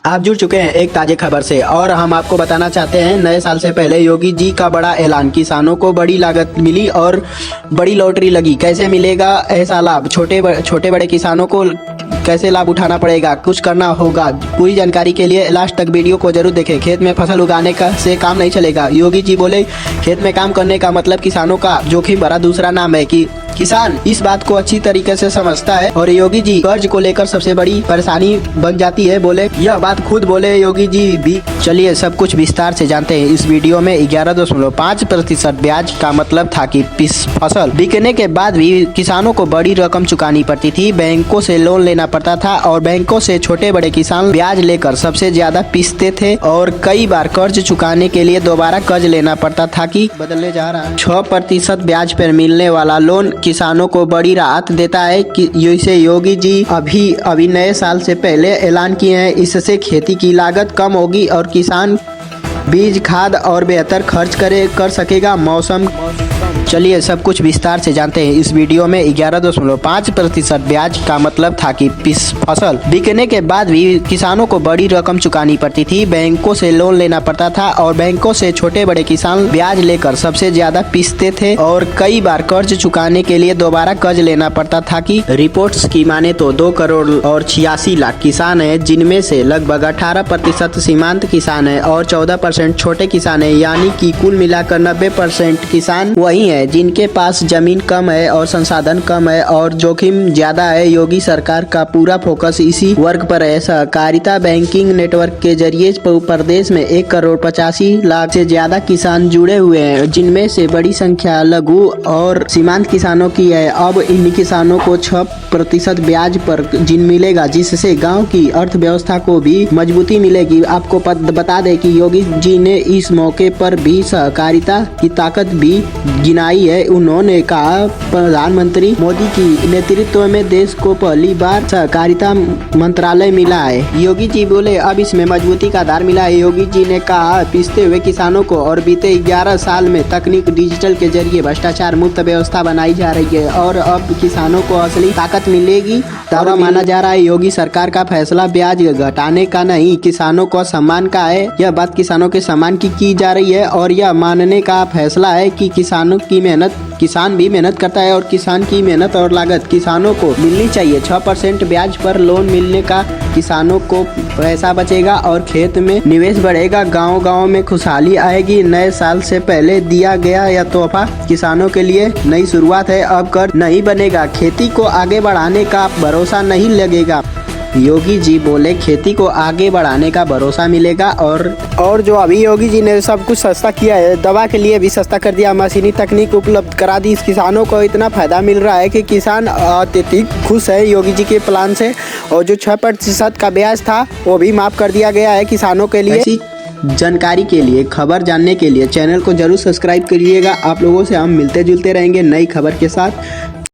आप जुड़ चुके हैं एक ताजे खबर से और हम आपको बताना चाहते हैं नए साल से पहले योगी जी का बड़ा ऐलान। किसानों को बड़ी लागत मिली और बड़ी लॉटरी लगी। कैसे मिलेगा ऐसा लाभ? छोटे बड़े किसानों को कैसे लाभ उठाना पड़ेगा, कुछ करना होगा। पूरी जानकारी के लिए लास्ट तक वीडियो को जरूर देखें। खेत में फसल उगाने का से काम नहीं चलेगा। योगी जी बोले खेत में काम करने का मतलब किसानों का जोखिम भरा दूसरा नाम है कि किसान इस बात को अच्छी तरीके से समझता है और योगी जी कर्ज को लेकर सबसे बड़ी परेशानी बन जाती है। बोले यह बात खुद बोले योगी जी भी। चलिए सब कुछ विस्तार से जानते हैं इस वीडियो में। 11.5% ब्याज का मतलब था कि फसल बिकने के बाद भी किसानों को बड़ी रकम चुकानी पड़ती थी। बैंकों से लोन लेना पड़ता था और बैंकों से छोटे बड़े किसान ब्याज लेकर सबसे ज्यादा पिसते थे और कई बार कर्ज चुकाने के लिए दोबारा कर्ज लेना पड़ता था कि बदलने जा रहा है। 6% ब्याज पर मिलने वाला लोन किसानों को बड़ी राहत देता है कि इसे योगी जी अभी नए साल से पहले ऐलान किए हैं। इससे खेती की लागत कम होगी और किसान बीज खाद और बेहतर खर्च कर सकेगा। मौसम चलिए सब कुछ विस्तार से जानते हैं इस वीडियो में। 11.5% ब्याज का मतलब था कि फसल बिकने के बाद भी किसानों को बड़ी रकम चुकानी पड़ती थी। बैंकों से लोन लेना पड़ता था और बैंकों से छोटे बड़े किसान ब्याज लेकर सबसे ज्यादा पिसते थे और कई बार कर्ज चुकाने के लिए दोबारा कर्ज लेना पड़ता था कि रिपोर्ट्स की माने तो 2 करोड़ और 86 लाख किसान है, जिनमें से लगभग 18% सीमांत किसान है और 14% छोटे किसान है। यानी कि कुल मिलाकर 90% किसान वही है जिनके पास जमीन कम है और संसाधन कम है और जोखिम ज्यादा है। योगी सरकार का पूरा फोकस इसी वर्ग पर है। सहकारिता बैंकिंग नेटवर्क के जरिए प्रदेश में 1 करोड़ 85 लाख से ज्यादा किसान जुड़े हुए हैं, जिनमें से बड़ी संख्या लघु और सीमांत किसानों की है। अब इन किसानों को 6% ब्याज पर जिन मिलेगा, जिससे गाँव की अर्थव्यवस्था को भी मजबूती मिलेगी। आपको बता दें कि योगी जी ने इस मौके पर भी सहकारिता की ताकत भी गिनाई है। उन्होंने कहा प्रधानमंत्री मोदी की नेतृत्व में देश को पहली बार सहकारिता मंत्रालय मिला है। योगी जी बोले अब इसमें मजबूती का आधार मिला है। योगी जी ने कहा पिसते हुए किसानों को और बीते 11 साल में तकनीक डिजिटल के जरिए भ्रष्टाचार मुक्त व्यवस्था बनाई जा रही है और अब किसानों को असली ताकत मिलेगी। दावा माना जा रहा है योगी सरकार का फैसला ब्याज घटाने का नहीं, किसानों को सम्मान का है। यह बात किसानों के सम्मान की जा रही है और यह मानने का फैसला है कि किसान भी मेहनत करता है और किसान की मेहनत और लागत किसानों को मिलनी चाहिए। 6% ब्याज पर लोन मिलने का किसानों को पैसा बचेगा और खेत में निवेश बढ़ेगा। गांव में खुशहाली आएगी। नए साल से पहले दिया गया यह तोहफा किसानों के लिए नई शुरुआत है। अब कर्ज नहीं बनेगा, खेती को आगे बढ़ाने का भरोसा नहीं लगेगा। योगी जी बोले खेती को आगे बढ़ाने का भरोसा मिलेगा और जो अभी योगी जी ने सब कुछ सस्ता किया है, दवा के लिए भी सस्ता कर दिया, मशीनी तकनीक उपलब्ध करा दी। किसानों को इतना फायदा मिल रहा है कि किसान अत्यधिक खुश है योगी जी के प्लान से। और जो 6% का ब्याज था वो भी माफ कर दिया गया है किसानों के लिए। ऐसी जानकारी के लिए, खबर जानने के लिए चैनल को जरूर सब्सक्राइब करिएगा। आप लोगों से हम मिलते जुलते रहेंगे नई खबर के साथ।